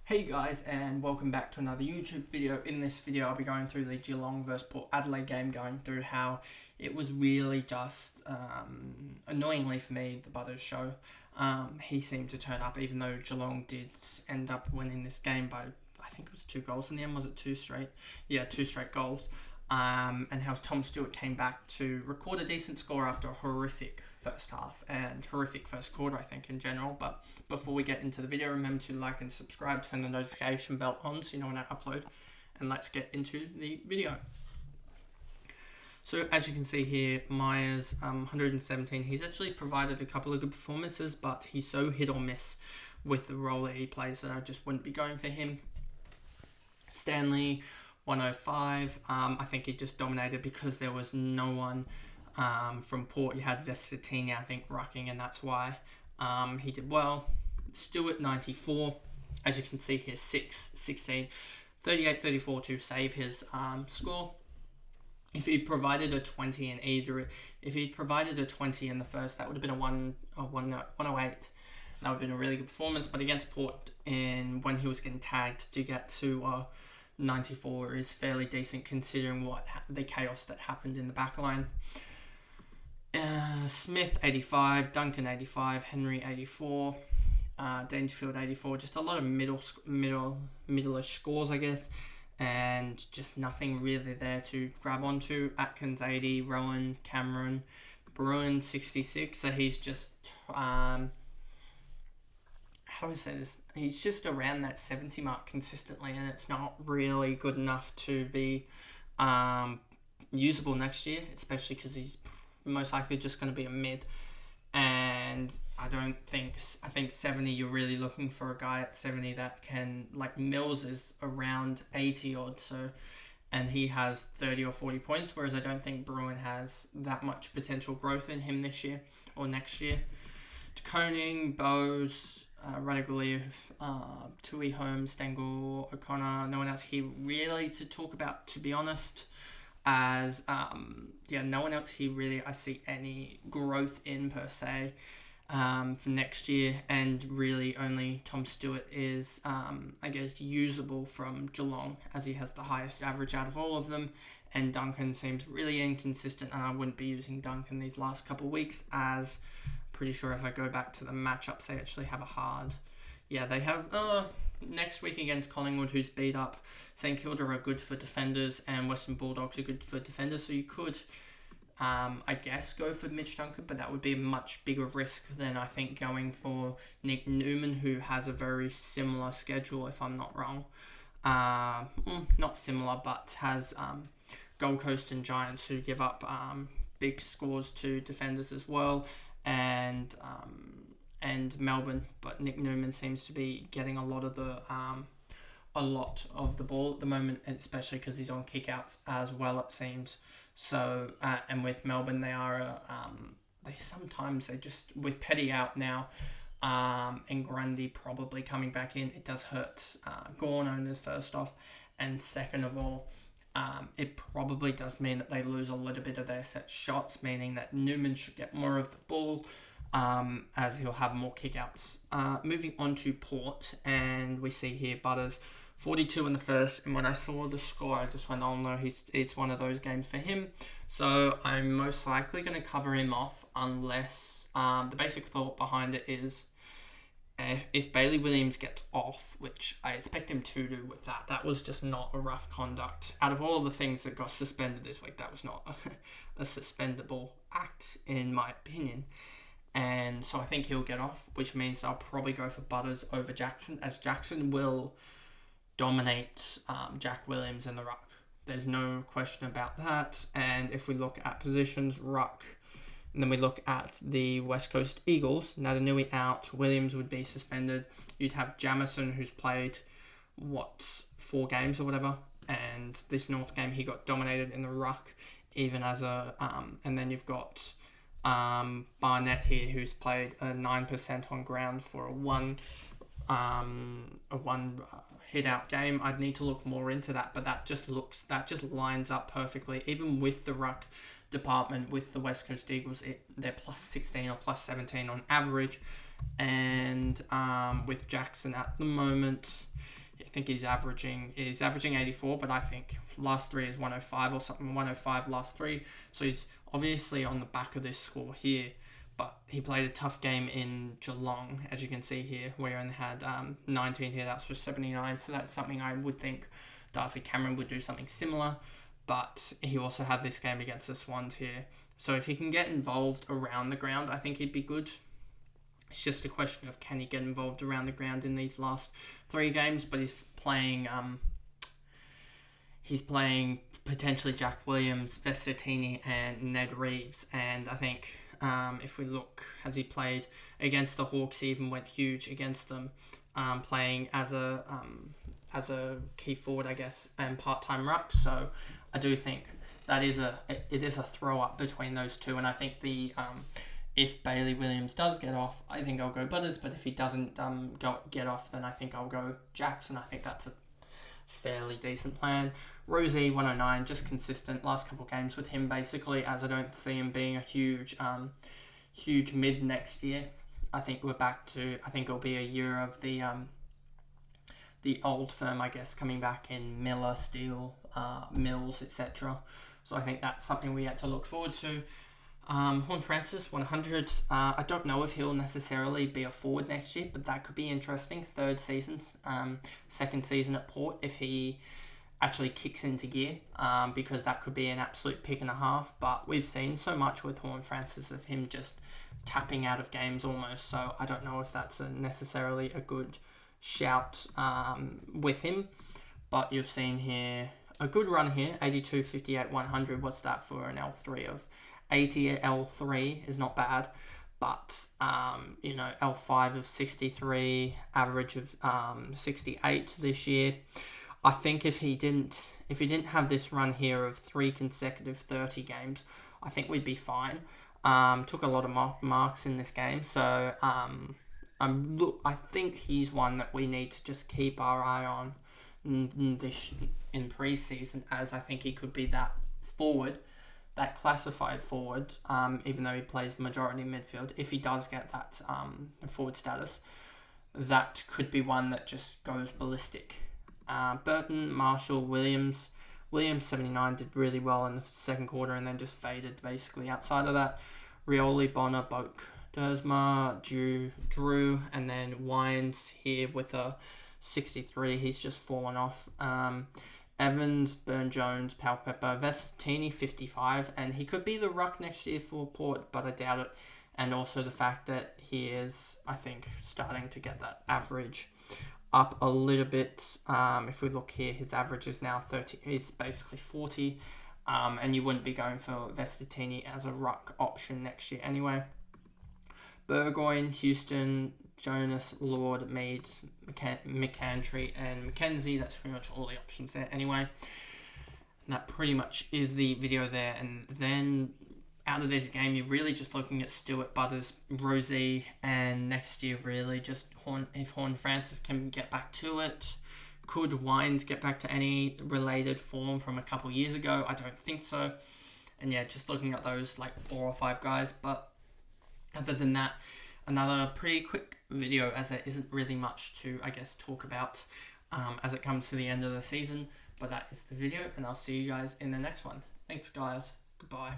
Hey guys, and welcome back to another YouTube video. In this video I'll be going through the Geelong versus Port Adelaide game, going through how it was really just annoyingly for me, the Butters show. He seemed to turn up even though Geelong did end up winning this game by, I think it was 2 goals in the end. Was it 2 straight? Yeah, 2 straight goals. And how Tom Stewart came back to record a decent score after a horrific first half and horrific first quarter, I think, in general. But before we get into the video, remember to like and subscribe, turn the notification bell on so you know when I upload, and let's get into the video. So as you can see here, Myers, 117, he's actually provided a couple of good performances, but he's so hit or miss with the role that he plays that I just wouldn't be going for him. Stanley, 105. I think he just dominated because there was no one from Port. You had Vestatina, I think, rucking, and that's why he did well. Stewart, 94. As you can see here, 16, 38-34 to save his score. If he provided a 20 in either, if he provided a 20 in the first, that would have been a 108. That would have been a really good performance. But against Port, when he was getting tagged, to get to 94 is fairly decent considering what the chaos that happened in the back line. Smith, 85, Duncan, 85, Henry, 84, Dangerfield, 84. Just a lot of middle-ish scores, I guess, and just nothing really there to grab onto. Atkins, 80, Rowan, Cameron, Bruin, 66. So he's just how do I say this? He's just around that 70 mark consistently, and it's not really good enough to be usable next year, especially because he's most likely just going to be a mid. And I think 70, you're really looking for a guy at 70 that can, like Mills is around 80 odd, so, and he has 30 or 40 points, whereas I don't think Bruin has that much potential growth in him this year or next year. De Koning, Bowes, Radigali, Tui, Holmes, Stengel, O'Connor, no one else here really to talk about, to be honest, as no one else here really I see any growth in per se for next year, and really only Tom Stewart is I guess usable from Geelong, as he has the highest average out of all of them, and Duncan seems really inconsistent, and I wouldn't be using Duncan these last couple of weeks, as pretty sure if I go back to the matchups, they actually have a hard... Yeah, they have next week against Collingwood, who's beat up. St Kilda are good for defenders, and Western Bulldogs are good for defenders, so you could, I guess, go for Mitch Duncan, but that would be a much bigger risk than I think going for Nick Newman, who has a very similar schedule, if I'm not wrong. Not similar, but has Gold Coast and Giants, who give up big scores to defenders as well, and Melbourne, but Nick Newman seems to be getting a lot of the ball at the moment, especially because he's on kickouts as well, it seems. So and with Melbourne, they are they just, with Petty out now, and Grundy probably coming back in, it does hurt Gawn owners first off, and second of all, it probably does mean that they lose a little bit of their set shots, meaning that Newman should get more of the ball, as he'll have more kickouts. Moving on to Port, and we see here Butters, 42 in the first, and when I saw the score, I just went, oh no, it's one of those games for him. So I'm most likely going to cover him off, unless the basic thought behind it is, if Bailey Williams gets off, which I expect him to do with that was just not a rough conduct. Out of all the things that got suspended this week, that was not a suspendable act, in my opinion. And so I think he'll get off, which means I'll probably go for Butters over Jackson, as Jackson will dominate Jack Williams in the ruck. There's no question about that. And if we look at positions, ruck, and then we look at the West Coast Eagles, Natanui out, Williams would be suspended. You'd have Jamison, who's played, 4 games or whatever, and this North game he got dominated in the ruck, even as a... and then you've got... Barnett here, who's played a 9% on ground for a one hit out game. I'd need to look more into that, but that just lines up perfectly, even with the ruck department with the West Coast Eagles. They're plus 16 or plus 17 on average, and with Jackson at the moment, think he's averaging 84, but I think last three is 105 or something, 105 last three. So he's obviously on the back of this score here. But he played a tough game in Geelong, as you can see here, where he only had 19 here. That's for 79. So that's something I would think Darcy Cameron would do something similar. But he also had this game against the Swans here. So if he can get involved around the ground, I think he'd be good. It's just a question of can he get involved around the ground in these last three games. But he's playing potentially Jack Williams, Vestatini, and Ned Reeves. And I think if we look, as he played against the Hawks, he even went huge against them, playing as a key forward, I guess, and part-time ruck. So I do think that it is a throw up between those two, and I think if Bailey Williams does get off, I think I'll go Butters, but if he doesn't get off, then I think I'll go Jackson. I think that's a fairly decent plan. Rosie 109, just consistent last couple of games with him basically, as I don't see him being a huge mid next year. I think it'll be a year of the old firm, I guess, coming back in Miller, Steele, Mills, etc. So I think that's something we had to look forward to. Horne-Francis 100. I don't know if he'll necessarily be a forward next year, but that could be interesting. Second season at Port if he actually kicks into gear, because that could be an absolute pick and a half. But we've seen so much with Horne-Francis of him just tapping out of games almost, so I don't know if that's necessarily a good shout with him. But you've seen here a good run here, 82, 58, 100. What's that for an L3 of 80? L3 is not bad, but L5 of 63, average of 68 this year. I think if he didn't have this run here of 3 consecutive 30 games, I think we'd be fine. Took a lot of marks in this game, so I think he's one that we need to just keep our eye on in pre-season, as I think he could be that forward, that classified forward, even though he plays majority midfield. If he does get that forward status, that could be one that just goes ballistic. Burton, Marshall, Williams 79 did really well in the second quarter and then just faded basically outside of that. Rioli, Bonner, Boak, Dersma, Drew, and then Wines here with a 63. He's just fallen off. Evans, Burn-Jones, Powell-Pepper, Vestatini 55, and he could be the ruck next year for Port, but I doubt it. And also the fact that he is, I think, starting to get that average up a little bit. If we look here, his average is now 30. It's basically 40, and you wouldn't be going for Vestatini as a ruck option next year anyway. Burgoyne, Houston, Jonas, Lord, Mead, McCantry, and McKenzie. That's pretty much all the options there anyway. And that pretty much is the video there. And then out of this game, you're really just looking at Stewart, Butters, Rosie, and next year really just if Horne-Francis can get back to it. Could Wines get back to any related form from a couple years ago? I don't think so. And yeah, just looking at those like 4 or 5 guys. But other than that, another pretty quick video, as there isn't really much to, I guess, talk about as it comes to the end of the season. But that is the video, and I'll see you guys in the next one. Thanks, guys. Goodbye.